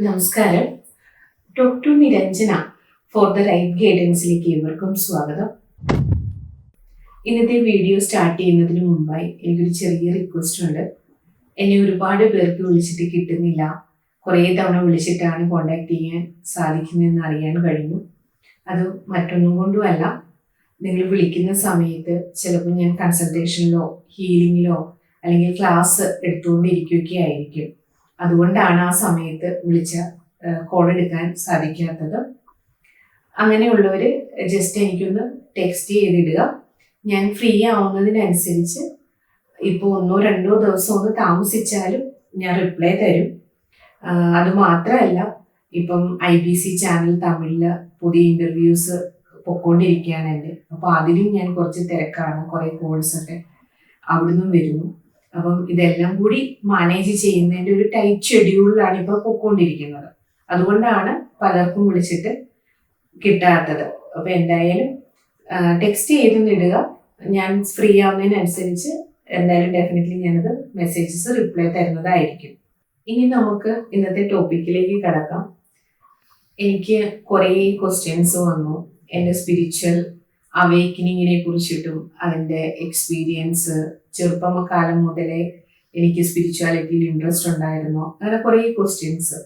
നമസ്കാരം. Doctor Niranjana for the right ഗൈഡൻസിലേക്ക് ഏവർക്കും സ്വാഗതം. ഇന്നത്തെ വീഡിയോ സ്റ്റാർട്ട് ചെയ്യുന്നതിന് മുമ്പായി എനിക്കൊരു ചെറിയ റിക്വസ്റ്റ് ഉണ്ട്. എന്നെ ഒരുപാട് പേർക്ക് വിളിച്ചിട്ട് കിട്ടുന്നില്ല, കുറേ തവണ വിളിച്ചിട്ടാണ് കോണ്ടാക്ട് ചെയ്യാൻ സാധിക്കുന്നതെന്ന് അറിയാൻ കഴിഞ്ഞു. അത് മറ്റൊന്നും കൊണ്ടുമല്ല, നിങ്ങൾ വിളിക്കുന്ന സമയത്ത് ചിലപ്പോൾ ഞാൻ കൺസൾട്ടേഷനിലോ ഹീലിങ്ങിലോ അല്ലെങ്കിൽ ക്ലാസ് എടുത്തുകൊണ്ടിരിക്കുകയൊക്കെ ആയിരിക്കും. അതുകൊണ്ടാണ് ആ സമയത്ത് വിളിച്ച കോൾ എടുക്കാൻ സാധിക്കാത്തത്. അങ്ങനെയുള്ളവർ ജസ്റ്റ് എനിക്കൊന്ന് ടെക്സ്റ്റ് ചെയ്തിടുക. ഞാൻ ഫ്രീ ആവുന്നതിനനുസരിച്ച് ഇപ്പോൾ 1-2 ദിവസം ഒന്ന് താമസിച്ചാലും ഞാൻ റിപ്ലൈ തരും. അതുമാത്രമല്ല, ഇപ്പം IBC ചാനൽ തമിഴിൽ പുതിയ ഇൻ്റർവ്യൂസ് പൊക്കോണ്ടിരിക്കുകയാണ് എൻ്റെ. അപ്പോൾ അതിലും ഞാൻ കുറച്ച് തിരക്കാണ്, കുറേ കോഴ്സൊക്കെ അവിടുന്ന് വരുന്നു. അപ്പം ഇതെല്ലാം കൂടി മാനേജ് ചെയ്യുന്നതിൻ്റെ ഒരു ടൈറ്റ് ഷെഡ്യൂളിലാണ് ഇപ്പോൾ പൊക്കോണ്ടിരിക്കുന്നത്. അതുകൊണ്ടാണ് പലർക്കും വിളിച്ചിട്ട് കിട്ടാത്തത്. അപ്പോൾ എന്തായാലും ടെക്സ്റ്റ് ചെയ്തൊന്നിടുക. ഞാൻ ഫ്രീ ആവുന്നതിനനുസരിച്ച് എന്തായാലും ഡെഫിനറ്റ്ലി ഞാനത് മെസ്സേജസ് റിപ്ലൈ തരുന്നതായിരിക്കും. ഇനി നമുക്ക് ഇന്നത്തെ ടോപ്പിക്കിലേക്ക് കടക്കാം. എനിക്ക് കുറേ ക്വസ്റ്റ്യൻസ് വന്നു എൻ്റെ സ്പിരിച്വൽ അവേക്കനിങ്ങിനെ കുറിച്ചിട്ടും അതിൻ്റെ എക്സ്പീരിയൻസ്, ചെറുപ്പക്കാലം മുതലേ എനിക്ക് സ്പിരിച്വാലിറ്റിയിൽ ഇൻട്രസ്റ്റ് ഉണ്ടായിരുന്നോ, അങ്ങനെ കുറേ ക്വസ്റ്റ്യൻസ്.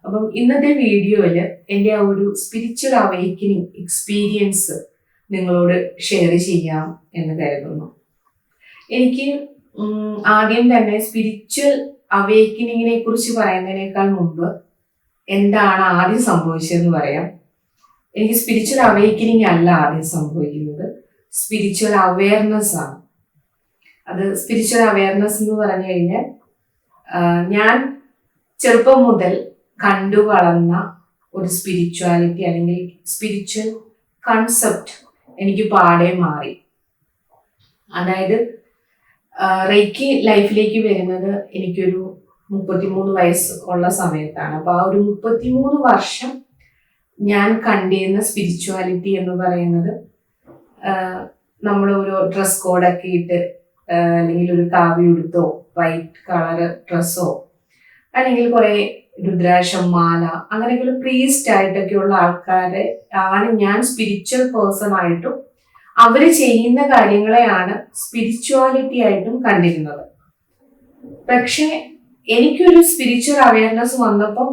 അപ്പം ഇന്നത്തെ വീഡിയോയിൽ എൻ്റെ ആ ഒരു സ്പിരിച്വൽ അവേക്കനിങ് എക്സ്പീരിയൻസ് നിങ്ങളോട് ഷെയർ ചെയ്യാം എന്ന് കരുതുന്നു. എനിക്ക് ആദ്യം തന്നെ സ്പിരിച്വൽ അവേക്കനിങ്ങിനെ കുറിച്ച് പറയുന്നതിനേക്കാൾ മുമ്പ് എന്താണ് ആദ്യം സംഭവിച്ചതെന്ന് പറയാം. എനിക്ക് സ്പിരിച്വൽ അവേക്കനിങ് അല്ല ആദ്യം സംഭവിക്കുന്നത്, സ്പിരിച്വൽ അവയർനെസ് ആണ്. അത് സ്പിരിച്വൽ അവയർനെസ് എന്ന് പറഞ്ഞു കഴിഞ്ഞാൽ ഞാൻ ചെറുപ്പം മുതൽ കണ്ടു വളർന്ന ഒരു സ്പിരിച്വാലിറ്റി അല്ലെങ്കിൽ സ്പിരിച്വൽ കൺസെപ്റ്റ് എനിക്ക് പാടെ മാറി. അതായത് റേക്കി ലൈഫിലേക്ക് വരുന്നത് എനിക്കൊരു 33 വയസ്സ് ഉള്ള സമയത്താണ്. അപ്പോൾ ആ ഒരു 33 വർഷം ഞാൻ കണ്ടിരുന്ന സ്പിരിച്വാലിറ്റി എന്ന് പറയുന്നത് നമ്മൾ ഒരു ഡ്രസ് കോഡൊക്കെ ഇട്ട് അല്ലെങ്കിൽ ഒരു കാവി ഉടുത്തോ വൈറ്റ് കളർ ഡ്രസ്സോ അല്ലെങ്കിൽ കുറെ രുദ്രാക്ഷം മാല അങ്ങനെയൊക്കെ പ്രീസ്റ്റ് ആയിട്ടൊക്കെയുള്ള ആൾക്കാരെ ആണ് ഞാൻ സ്പിരിച്വൽ പേഴ്സൺ ആയിട്ടും അവര് ചെയ്യുന്ന കാര്യങ്ങളെയാണ് സ്പിരിച്വാലിറ്റി ആയിട്ടും കണ്ടിരുന്നത്. പക്ഷെ എനിക്കൊരു സ്പിരിച്വൽ അവയർനെസ് വന്നപ്പം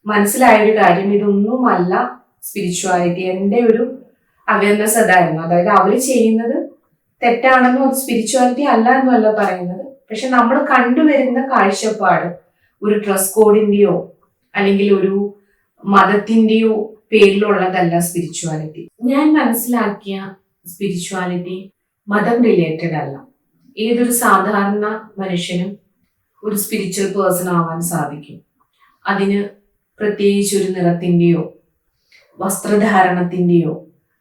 മനസ്സിലായൊരു കാര്യം, ഇതൊന്നുമല്ല സ്പിരിച്വാലിറ്റി. എൻ്റെ ഒരു അവയർനെസ് അതായിരുന്നു. അതായത് അവർ ചെയ്യുന്നത് തെറ്റാണെന്നോ സ്പിരിച്വാലിറ്റി അല്ല എന്നല്ല പറയുന്നത്, പക്ഷെ നമ്മൾ കണ്ടുവരുന്ന കാഴ്ചപ്പാട് ഒരു ഡ്രസ് കോഡിന്റെയോ അല്ലെങ്കിൽ ഒരു മതത്തിന്റെയോ പേരിലുള്ളതല്ല സ്പിരിച്വാലിറ്റി. ഞാൻ മനസ്സിലാക്കിയ സ്പിരിച്വാലിറ്റി മതം റിലേറ്റഡ് അല്ല. ഏതൊരു സാധാരണ മനുഷ്യനും ഒരു സ്പിരിച്വൽ പേഴ്സൺ ആവാൻ സാധിക്കും. അതിന് പ്രത്യേകിച്ച് ഒരു നിറത്തിൻ്റെയോ വസ്ത്രധാരണത്തിൻ്റെയോ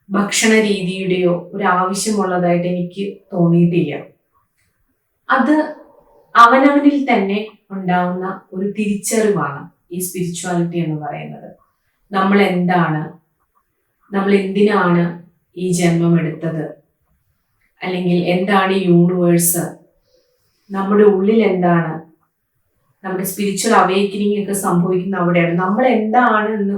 ഭക്ഷണ രീതിയുടെയോ ഒരു ആവശ്യമുള്ളതായിട്ട് എനിക്ക് തോന്നിയിട്ടില്ല. അത് അവനവനിൽ തന്നെ ഉണ്ടാവുന്ന ഒരു തിരിച്ചറിവാണ് ഈ സ്പിരിച്വാലിറ്റി എന്ന് പറയുന്നത്. നമ്മൾ എന്താണ്, നമ്മൾ എന്തിനാണ് ഈ ജന്മം എടുത്തത്, അല്ലെങ്കിൽ എന്താണ് ഈ യൂണിവേഴ്സ്, നമ്മുടെ ഉള്ളിൽ എന്താണ്, നമ്മുടെ സ്പിരിച്വൽ അവേക്കനിങ് ഒക്കെ സംഭവിക്കുന്ന അവിടെയാണ്. നമ്മൾ എന്താണ് എന്ന്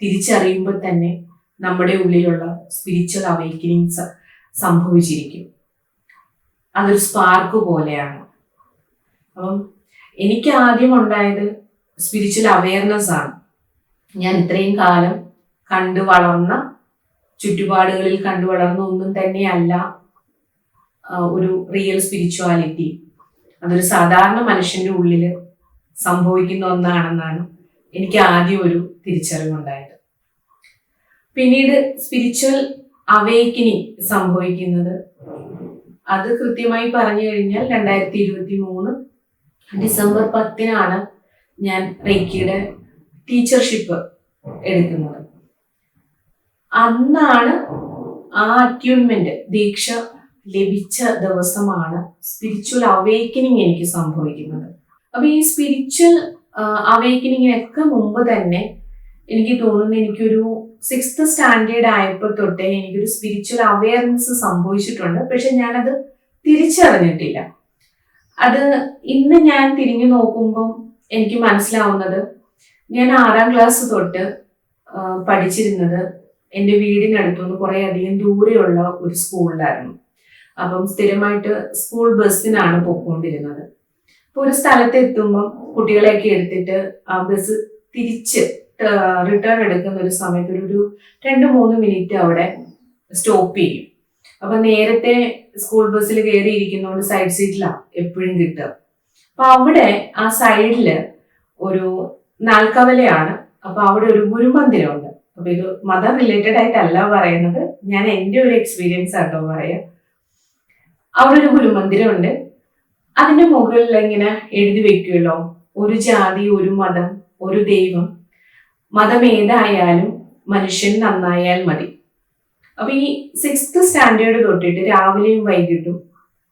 തിരിച്ചറിയുമ്പോൾ തന്നെ നമ്മുടെ ഉള്ളിലുള്ള സ്പിരിച്വൽ അവേക്കനിങ്സ് സംഭവിച്ചിരിക്കും. അതൊരു സ്പാർക്ക് പോലെയാണ്. അപ്പം എനിക്ക് ആദ്യം ഉണ്ടായത് സ്പിരിച്വൽ അവയർനെസ് ആണ്. ഞാൻ ഇത്രയും കാലം കണ്ടു വളർന്ന ചുറ്റുപാടുകളിൽ കണ്ടു വളർന്ന ഒന്നും തന്നെയല്ല ഒരു റിയൽ സ്പിരിച്വാലിറ്റി. അതൊരു സാധാരണ മനുഷ്യന്റെ ഉള്ളിൽ സംഭവിക്കുന്ന ഒന്നാണെന്നാണ് എനിക്ക് ആദ്യം ഒരു തിരിച്ചറിവുണ്ടായത്. പിന്നീട് സ്പിരിച്വൽ അവേക്കനിങ് സംഭവിക്കുന്നത്, അത് കൃത്യമായി പറഞ്ഞു കഴിഞ്ഞാൽ 2023 ഡിസംബർ 10 ഞാൻ റേക്കിയുടെ ടീച്ചർഷിപ്പ് എടുക്കുന്നത്. അന്നാണ് ആ അറ്റ്യൂൺമെന്റ് ദീക്ഷ ലഭിച്ച ദിവസമാണ് സ്പിരിച്വൽ അവേക്കനിങ് എനിക്ക് സംഭവിക്കുന്നത്. അപ്പൊ ഈ സ്പിരിച്വൽ അവേക്കനിങ്ങിനൊക്കെ മുമ്പ് തന്നെ എനിക്ക് തോന്നുന്നു എനിക്കൊരു 6th സ്റ്റാൻഡേർഡ് ആയപ്പോൾ തൊട്ടേ എനിക്കൊരു സ്പിരിച്വൽ അവയർനെസ് സംഭവിച്ചിട്ടുണ്ട്. പക്ഷെ ഞാനത് തിരിച്ചറിഞ്ഞിട്ടില്ല. അത് ഇന്ന് ഞാൻ തിരിഞ്ഞു നോക്കുമ്പോൾ എനിക്ക് മനസ്സിലാവുന്നത് ഞാൻ 6ാം ക്ലാസ് തൊട്ട് പഠിച്ചിരുന്നത് എൻ്റെ വീടിനടുത്തുനിന്ന് കുറെ അധികം ദൂരെയുള്ള ഒരു സ്കൂളിലായിരുന്നു. അപ്പം സ്ഥിരമായിട്ട് സ്കൂൾ ബസ്സിനാണ് പോയിക്കൊണ്ടിരുന്നത്. അപ്പൊ ഒരു സ്ഥലത്ത് എത്തുമ്പം കുട്ടികളെയൊക്കെ എടുത്തിട്ട് ആ ബസ് തിരിച്ച് റിട്ടേൺ എടുക്കുന്ന ഒരു സമയത്ത് ഒരു 2-3 മിനിറ്റ് അവിടെ സ്റ്റോപ്പ് ചെയ്യും. അപ്പൊ നേരത്തെ സ്കൂൾ ബസ്സിൽ കയറിയിരിക്കുന്നതുകൊണ്ട് സൈഡ് സീറ്റിലാണ് എപ്പോഴും കിട്ടുക. അപ്പൊ അവിടെ ആ സൈഡില് ഒരു നാൽക്കവലയാണ്. അപ്പൊ അവിടെ ഒരു ഗുരുമന്ദിരമുണ്ട്. അപ്പൊ ഇത് മതം റിലേറ്റഡ് ആയിട്ടല്ല പറയുന്നത്, ഞാൻ എൻ്റെ ഒരു എക്സ്പീരിയൻസ് ആട്ടോ പറയാം. അവിടെ ഒരു ഗുരുമന്ദിരമുണ്ട്. അതിന്റെ മുകളിൽ ഇങ്ങനെ എഴുതി വെക്കുമല്ലോ, ഒരു ജാതി, ഒരു മതം, ഒരു ദൈവം, മതം ഏതായാലും മനുഷ്യൻ നന്നായാൽ മതി. അപ്പൊ ഈ 6th സ്റ്റാൻഡേർഡ് തൊട്ടിട്ട് രാവിലെയും വൈകിട്ടും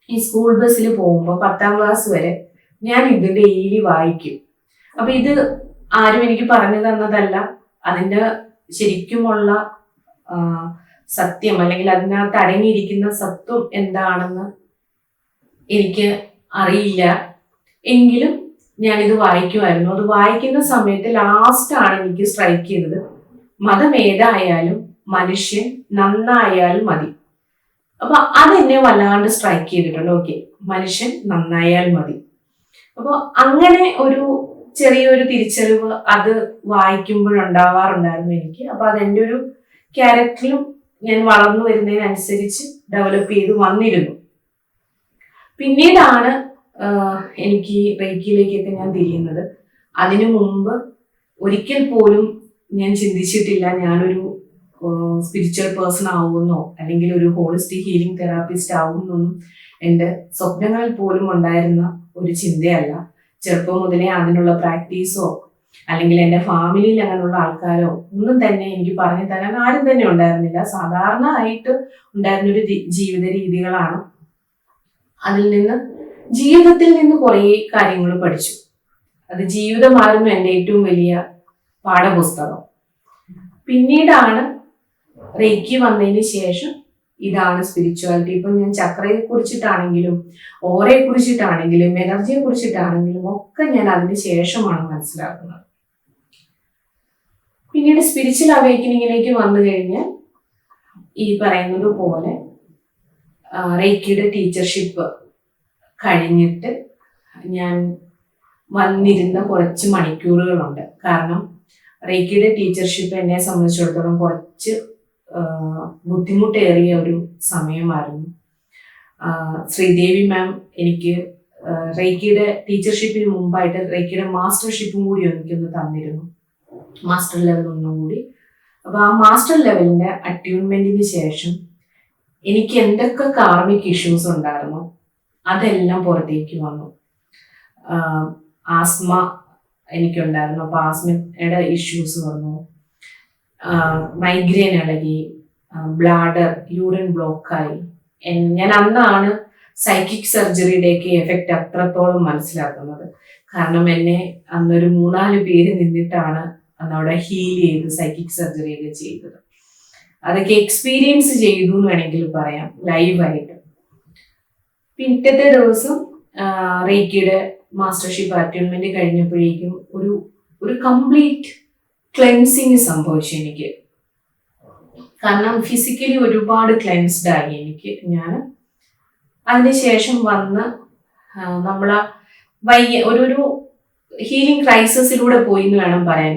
ഈ സ്കൂൾ ബസ്സിൽ പോകുമ്പോൾ 10ാം ക്ലാസ് വരെ ഞാൻ ഇത് ഡെയിലി വായിക്കും. അപ്പൊ ഇത് ആരും എനിക്ക് പറഞ്ഞു തന്നതല്ല. അതിന്റെ ശരിക്കുമുള്ള സത്യം അല്ലെങ്കിൽ അതിനകത്ത് അടങ്ങിയിരിക്കുന്ന സത്വം എന്താണെന്ന് എനിക്ക് അറിയില്ല. എങ്കിലും ഞാനിത് വായിക്കുമായിരുന്നു. അത് വായിക്കുന്ന സമയത്ത് ലാസ്റ്റാണ് എനിക്ക് സ്ട്രൈക്ക് ചെയ്തത്, മതം ഏതായാലും മനുഷ്യൻ നന്നായാൽ മതി. അപ്പൊ അതെന്നെ വല്ലാണ്ട് സ്ട്രൈക്ക് ചെയ്തിട്ടുണ്ട്. ഓക്കെ, മനുഷ്യൻ നന്നായാൽ മതി. അപ്പൊ അങ്ങനെ ഒരു ചെറിയൊരു തിരിച്ചറിവ് അത് വായിക്കുമ്പോഴുണ്ടാവാറുണ്ടായിരുന്നു എനിക്ക്. അപ്പൊ അതെന്റെ ഒരു ക്യാരക്ടറിലും ഞാൻ വളർന്നു വരുന്നതിനനുസരിച്ച് ഡെവലപ്പ് ചെയ്ത് വന്നിരുന്നു. പിന്നീടാണ് എനിക്ക് റേക്കിയിലേക്കൊക്കെ ഞാൻ തിരിയുന്നത്. അതിനു മുമ്പ് ഒരിക്കൽ പോലും ഞാൻ ചിന്തിച്ചിട്ടില്ല ഞാനൊരു സ്പിരിച്വൽ പേഴ്സൺ ആവുമെന്നോ അല്ലെങ്കിൽ ഒരു ഹോളിസ്റ്റിക് ഹീലിംഗ് തെറാപ്പിസ്റ്റ് ആവുമെന്നൊന്നും എൻ്റെ സ്വപ്നങ്ങളിൽ പോലും ഉണ്ടായിരുന്ന ഒരു ചിന്തയല്ല. ചെറുപ്പം മുതലേ അതിനുള്ള പ്രാക്ടീസോ അല്ലെങ്കിൽ എൻ്റെ ഫാമിലിയിൽ അങ്ങനെയുള്ള ആൾക്കാരോ ഒന്നും തന്നെ എനിക്ക് പറഞ്ഞു തരാൻ ആരും തന്നെ ഉണ്ടായിരുന്നില്ല. സാധാരണ ആയിട്ട് ഉണ്ടായിരുന്നൊരു ജീവിത രീതികളാണ്. ജീവിതത്തിൽ നിന്ന് കുറേ കാര്യങ്ങൾ പഠിച്ചു. അത് ജീവിതമായിരുന്നു എൻ്റെ ഏറ്റവും വലിയ പാഠപുസ്തകം. പിന്നീടാണ് റേക്കി വന്നതിന് ശേഷം ഇതാണ് സ്പിരിച്വാലിറ്റി. ഇപ്പൊ ഞാൻ ചക്രയെ കുറിച്ചിട്ടാണെങ്കിലും ഓരയെ കുറിച്ചിട്ടാണെങ്കിലും എനർജിയെ കുറിച്ചിട്ടാണെങ്കിലും ഒക്കെ ഞാൻ അതിന് ശേഷമാണ് മനസ്സിലാക്കുന്നത്. പിന്നീട് സ്പിരിച്വൽ അവേക്കനിങ്ങിലേക്ക് വന്നു കഴിഞ്ഞാൽ ഈ പറയുന്നത് പോലെ റേക്കിയുടെ ടീച്ചർഷിപ്പ് കഴിഞ്ഞിട്ട് ഞാൻ വന്നിരുന്ന കുറച്ച് മണിക്കൂറുകളുണ്ട്. കാരണം റേക്കിയുടെ ടീച്ചർഷിപ്പ് എന്നെ സംബന്ധിച്ചിടത്തോളം കുറച്ച് ബുദ്ധിമുട്ടേറിയ ഒരു സമയമായിരുന്നു. ശ്രീദേവി മാം എനിക്ക് റേക്കിയുടെ ടീച്ചർഷിപ്പിന് മുമ്പായിട്ട് റേക്കിയുടെ മാസ്റ്റർഷിപ്പും കൂടി എനിക്കൊന്ന് തന്നിരുന്നു, മാസ്റ്റർ ലെവൽ ഒന്നും കൂടി. അപ്പൊ ആ മാസ്റ്റർ ലെവലിന്റെ അറ്റ്യൂൺമെന്റിന് ശേഷം എനിക്ക് എന്തൊക്കെ കാർമിക് ഇഷ്യൂസ് ഉണ്ടായിരുന്നോ അതെല്ലാം പുറത്തേക്ക് വന്നു. ആസ്മ എനിക്കുണ്ടായിരുന്നു. അപ്പൊ ആസ്മയുടെ ഇഷ്യൂസ് വന്നു. മൈഗ്രെയിൻ ഇളകി, ബ്ലാഡർ യൂറിൻ ബ്ലോക്കായി. ഞാൻ അന്നാണ് സൈക്കിക് സർജറിയുടെയൊക്കെ എഫക്റ്റ് അത്രത്തോളം മനസ്സിലാക്കുന്നത്. കാരണം എന്നെ അന്നൊരു 3-4 പേര് നിന്നിട്ടാണ് അന്നവിടെ ഹീൽ ചെയ്ത് സൈക്കിക് സർജറിയൊക്കെ ചെയ്തത്. അതൊക്കെ എക്സ്പീരിയൻസ് ചെയ്തു എന്ന് വേണമെങ്കിൽ പറയാം, ലൈവായിട്ട്. പിറ്റത്തെ ദിവസം റേക്കിയുടെ മാസ്റ്റർഷിപ്പ് അറ്റൈൻമെന്റ് കഴിഞ്ഞപ്പോഴേക്കും ഒരു കംപ്ലീറ്റ് ക്ലെൻസിങ് സംഭവിച്ചു എനിക്ക്. കാരണം ഫിസിക്കലി ഒരുപാട് ക്ലെൻസ്ഡ് ആയി ഞാൻ. അതിനുശേഷം വന്ന് നമ്മളെ ഒരു ഹീലിംഗ് ക്രൈസിസിലൂടെ പോയി എന്ന് വേണം പറയാൻ.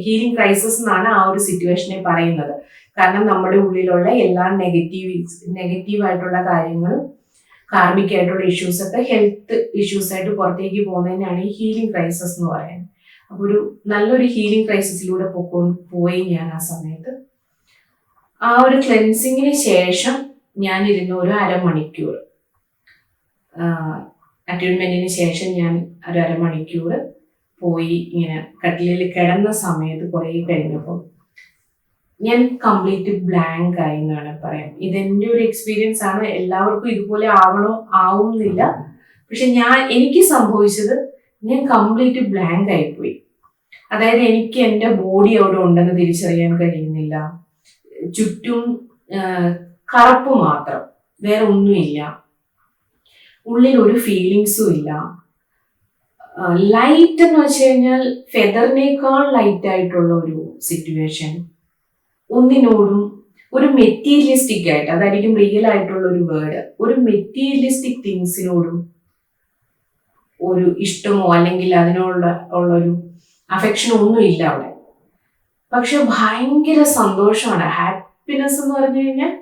ഹീലിംഗ് ക്രൈസിസ് എന്നാണ് ആ ഒരു സിറ്റുവേഷനെ പറയുന്നത്. കാരണം നമ്മുടെ ഉള്ളിലുള്ള എല്ലാ നെഗറ്റീവായിട്ടുള്ള കാര്യങ്ങളും കാർമിക് ആയിട്ടുള്ള ഇഷ്യൂസ് ഒക്കെ ഹെൽത്ത് ഇഷ്യൂസ് ആയിട്ട് പുറത്തേക്ക് പോകുന്നതിനാണ് ഈ ഹീലിംഗ് ക്രൈസിസ് എന്ന് പറയുന്നത്. അപ്പൊ നല്ലൊരു ഹീലിംഗ് ക്രൈസിസിലൂടെ പോയി ഞാൻ ആ സമയത്ത്. ആ ഒരു ക്ലെൻസിങ്ങിന് ശേഷം ഞാൻ ഇരുന്ന ഒരു അരമണിക്കൂർ, അറ്റൈൻമെന്റിന് ശേഷം ഞാൻ ഒരു അരമണിക്കൂർ പോയി ഇങ്ങനെ കട്ടിലിൽ കിടന്ന സമയത്ത് കുറേ കഴിഞ്ഞപ്പോൾ ഞാൻ കംപ്ലീറ്റ് ബ്ലാങ്ക് ആയി എന്ന് വേണം പറയാം. ഇതെന്റെ ഒരു എക്സ്പീരിയൻസ് ആണ്. എല്ലാവർക്കും ഇതുപോലെ ആവുന്നില്ല. പക്ഷെ എനിക്ക് സംഭവിച്ചത് ഞാൻ കംപ്ലീറ്റ് ബ്ലാങ്ക് ആയിപ്പോയി. അതായത് എനിക്ക് എൻ്റെ ബോഡി അവിടെ ഉണ്ടെന്ന് തിരിച്ചറിയാൻ കഴിയുന്നില്ല. ചുറ്റും കറുപ്പ് മാത്രം, വേറെ ഒന്നുമില്ല. ഉള്ളിൽ ഒരു ഫീലിങ്സും ഇല്ല. ലൈറ്റ് എന്ന് വെച്ച് കഴിഞ്ഞാൽ ഫെദറിനേക്കാൾ ലൈറ്റ് ആയിട്ടുള്ള ഒരു സിറ്റുവേഷൻ, ഒന്നിനോടും ഒരു മെറ്റീരിയലിസ്റ്റിക് ആയിട്ട്, അതായിരിക്കും റിയൽ ആയിട്ടുള്ള ഒരു വേർഡ്, ഒരു മെറ്റീരിയലിസ്റ്റിക് തിങ്സിനോടും ഒരു ഇഷ്ടമോ അല്ലെങ്കിൽ ഉള്ളൊരു അഫെക്ഷനോ ഒന്നും ഇല്ല അവിടെ. പക്ഷെ ഭയങ്കര സന്തോഷമാണ്. ഹാപ്പിനെസ് എന്ന് പറഞ്ഞു കഴിഞ്ഞാൽ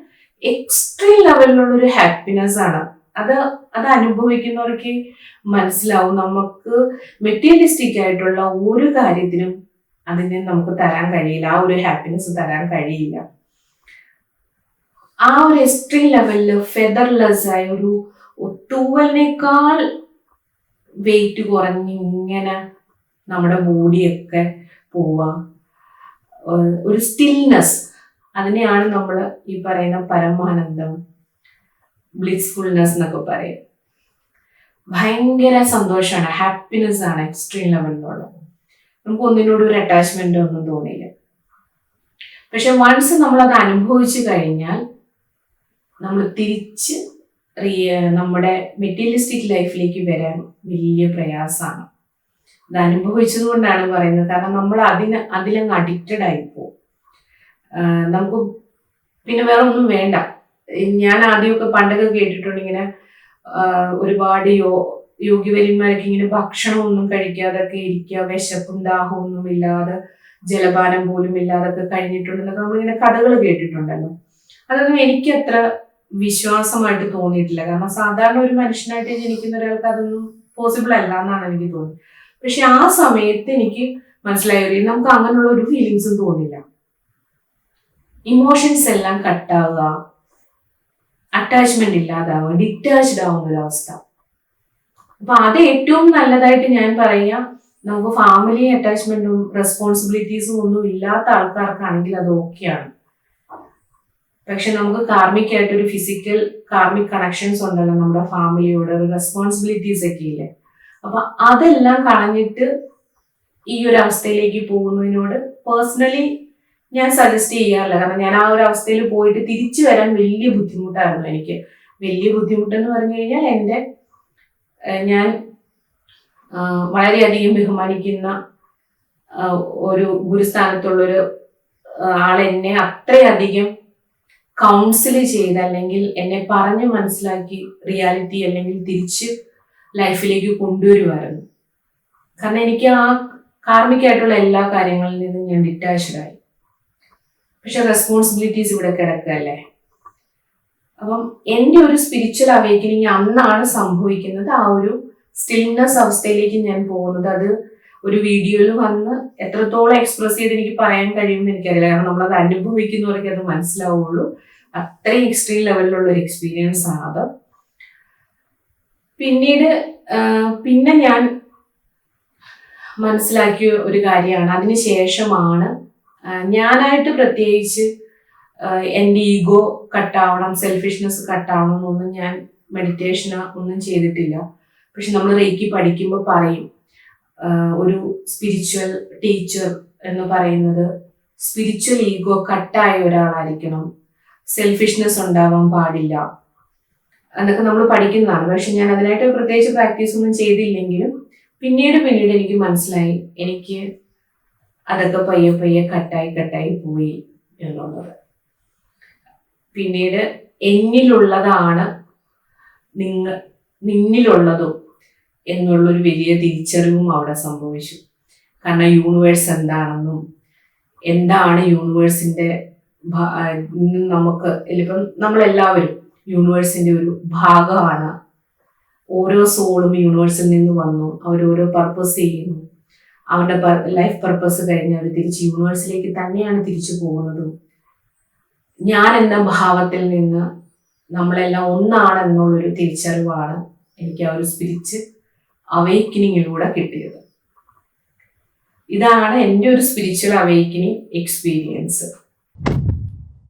എക്സ്ട്രീം ലെവലിലുള്ള ഒരു ഹാപ്പിനെസ് ആണ്. അത് അത് അനുഭവിക്കുന്നവർക്ക് മനസ്സിലാവും. നമുക്ക് മെറ്റീരിയലിസ്റ്റിക് ആയിട്ടുള്ള ഒരു കാര്യത്തിനും അതിനെ നമുക്ക് തരാൻ കഴിയില്ല, ആ ഒരു ഹാപ്പിനെസ് തരാൻ കഴിയില്ല. ആ ഒരു എക്സ്ട്രീം ലെവലില് ഫെദർലെസ് ആയ ഒരു തൂവലിനേക്കാൾ വെയിറ്റ് കുറഞ്ഞ് ഇങ്ങനെ നമ്മുടെ ബോഡിയൊക്കെ പോവാ, ഒരു സ്റ്റിൽനെസ്, അതിനെയാണ് നമ്മൾ ഈ പറയുന്ന പരമാനന്ദം, ബ്ലിസ്ഫുൾനെസ് എന്നൊക്കെ പറയും. ഭയങ്കര സന്തോഷമാണ്, ഹാപ്പിനെസ് ആണ് എക്സ്ട്രീം ലെവലിലുള്ളത്. നമുക്ക് ഒന്നിനോട് ഒരു അറ്റാച്ച്മെന്റ് ഒന്നും തോന്നില്ല. പക്ഷെ വൺസ് നമ്മൾ അത് അനുഭവിച്ചു കഴിഞ്ഞാൽ നമ്മൾ തിരിച്ച് നമ്മുടെ മെറ്റീരിയലിസ്റ്റിക് ലൈഫിലേക്ക് വരാൻ വലിയ പ്രയാസമാണ്. ഇത് അനുഭവിച്ചത് കൊണ്ടാണ് പറയുന്നത്. കാരണം നമ്മൾ അതിലങ്ങ് അഡിക്റ്റഡ് ആയിപ്പോവും. നമുക്ക് പിന്നെ വേറെ ഒന്നും വേണ്ട. ഞാൻ ആദ്യമൊക്കെ പണ്ടൊക്കെ കേട്ടിട്ടുണ്ട് ഇങ്ങനെ ഒരുപാട് യോഗ്യവര്യന്മാരൊക്കെ ഇങ്ങനെ ഭക്ഷണം ഒന്നും കഴിക്കാതൊക്കെ ഇരിക്കുക, വിശപ്പും ദാഹവും ഒന്നും ഇല്ലാതെ, ജലപാനം പോലും ഇല്ലാതൊക്കെ കഴിഞ്ഞിട്ടുണ്ടെന്നൊക്കെ നമ്മളിങ്ങനെ കഥകൾ കേട്ടിട്ടുണ്ടല്ലോ. അതൊന്നും എനിക്ക് അത്ര വിശ്വാസമായിട്ട് തോന്നിയിട്ടില്ല. കാരണം സാധാരണ ഒരു മനുഷ്യനായിട്ട് ജനിക്കുന്ന ഒരാൾക്ക് അതൊന്നും പോസിബിൾ അല്ല എന്നാണ് എനിക്ക് തോന്നുന്നത്. പക്ഷെ ആ സമയത്ത് എനിക്ക് മനസ്സിലായി നമുക്ക് അങ്ങനെയുള്ള ഒരു ഫീലിങ്സും തോന്നില്ല. ഇമോഷൻസ് എല്ലാം കട്ടാവുക, അറ്റാച്ച്മെന്റ് ഇല്ലാതാവുക, ഡിറ്റാച്ച്ഡ് ആവുന്ന ഒരു അവസ്ഥ. അപ്പൊ അത് ഏറ്റവും നല്ലതായിട്ട് ഞാൻ പറയാം. നമുക്ക് ഫാമിലി അറ്റാച്ച്മെന്റും റെസ്പോൺസിബിലിറ്റീസും ഒന്നും ഇല്ലാത്ത ആൾക്കാർക്കാണെങ്കിൽ അത് ഓക്കെയാണ്. പക്ഷെ നമുക്ക് കാർമിക് ആയിട്ട് ഒരു ഫിസിക്കൽ കാർമിക് കണക്ഷൻസ് ഉണ്ടല്ലോ നമ്മുടെ ഫാമിലിയോട്, റെസ്പോൺസിബിലിറ്റീസ് ഒക്കെ ഇല്ലേ. അപ്പൊ അതെല്ലാം കളഞ്ഞിട്ട് ഈ ഒരു അവസ്ഥയിലേക്ക് പോകുന്നതിനോട് പേഴ്സണലി ഞാൻ സജസ്റ്റ് ചെയ്യാറില്ല. കാരണം ഞാൻ ആ ഒരു അവസ്ഥയിൽ പോയിട്ട് തിരിച്ചു വരാൻ വലിയ ബുദ്ധിമുട്ടായിരുന്നു എനിക്ക്. വലിയ ബുദ്ധിമുട്ടെന്ന് പറഞ്ഞു കഴിഞ്ഞാൽ ഞാൻ വളരെയധികം ബഹുമാനിക്കുന്ന ഒരു ഗുരുസ്ഥാനത്തുള്ളൊരു ആളെന്നെ അത്രയധികം കൗൺസിൽ ചെയ്ത് അല്ലെങ്കിൽ എന്നെ പറഞ്ഞ് മനസ്സിലാക്കി റിയാലിറ്റി അല്ലെങ്കിൽ തിരിച്ച് ലൈഫിലേക്ക് കൊണ്ടുവരുമായിരുന്നു. കാരണം എനിക്ക് ആ കാർമികമായിട്ടുള്ള എല്ലാ കാര്യങ്ങളിൽ നിന്നും ഞാൻ ഡിറ്റാച്ച്ഡ് ആയി. പക്ഷെ റെസ്പോൺസിബിലിറ്റീസ് ഇവിടെ കിടക്കല്ലേ. അപ്പം എൻ്റെ ഒരു സ്പിരിച്വൽ അവേക്കനിങ് അന്നാണ് സംഭവിക്കുന്നത്. ആ ഒരു സ്റ്റിൽനെസ് അവസ്ഥയിലേക്ക് ഞാൻ പോകുന്നത്. അത് ഒരു വീഡിയോയിൽ വന്ന് എത്രത്തോളം എക്സ്പ്രസ് ചെയ്ത് എനിക്ക് പറയാൻ കഴിയുമെന്ന് എനിക്കറിയില്ല. കാരണം നമ്മളത് അനുഭവിക്കുന്നവർക്ക് അത് മനസ്സിലാവുള്ളൂ. അത്രയും എക്സ്ട്രീം ലെവലിലുള്ള ഒരു എക്സ്പീരിയൻസ് ആണത്. പിന്നെ ഞാൻ മനസ്സിലാക്കിയ ഒരു കാര്യമാണ്, അതിനുശേഷമാണ് ഞാനായിട്ട് പ്രത്യേകിച്ച് എൻ്റെ ഈഗോ കട്ടാവണം, സെൽഫിഷ്നെസ് കട്ടാവണം എന്നൊന്നും ഞാൻ മെഡിറ്റേഷൻ ഒന്നും ചെയ്തിട്ടില്ല. പക്ഷെ നമ്മൾ റേക്കി പഠിക്കുമ്പോൾ പറയും, ഒരു സ്പിരിച്വൽ ടീച്ചർ എന്ന് പറയുന്നത് സ്പിരിച്വൽ ഈഗോ കട്ടായ ഒരാളായിരിക്കണം, സെൽഫിഷ്നെസ് ഉണ്ടാവാൻ പാടില്ല എന്നൊക്കെ നമ്മൾ പഠിക്കുന്നതാണ്. പക്ഷെ ഞാൻ അതിനായിട്ട് പ്രത്യേകിച്ച് പ്രാക്ടീസ് ഒന്നും ചെയ്തില്ലെങ്കിലും പിന്നീട് എനിക്ക് മനസ്സിലായി എനിക്ക് അതൊക്കെ പയ്യെ കട്ടായി പോയി എന്നുള്ളത്. പിന്നീട് എന്നിലുള്ളതാണ് നിന്നിലുള്ളതും എന്നുള്ളൊരു വലിയ തിരിച്ചറിവും അവിടെ സംഭവിച്ചു. കാരണം യൂണിവേഴ്സ് എന്താണെന്നും എന്താണ് യൂണിവേഴ്സിന്റെ നമുക്ക് ഇപ്പം നമ്മളെല്ലാവരും യൂണിവേഴ്സിന്റെ ഒരു ഭാഗമാണ്. ഓരോ സോളും യൂണിവേഴ്സിൽ നിന്ന് വന്നു, അവരോരോ പർപ്പസ് ചെയ്യുന്നു. അവരുടെ ലൈഫ് പർപ്പസ് കഴിഞ്ഞ് അവർ തിരിച്ച് യൂണിവേഴ്സിലേക്ക് തന്നെയാണ് തിരിച്ചു പോകുന്നതും. ഞാൻ എന്ന ഭാവത്തിൽ നിന്ന് നമ്മളെല്ലാം ഒന്നാണെന്നുള്ളൊരു തിരിച്ചറിവാണ് എനിക്ക് ആ ഒരു സ്പിരിച്വൽ അവേക്കനിങ്ങിലൂടെ കിട്ടിയത്. ഇതാണ് എൻ്റെ ഒരു സ്പിരിച്വൽ അവേക്കനിങ് എക്സ്പീരിയൻസ്.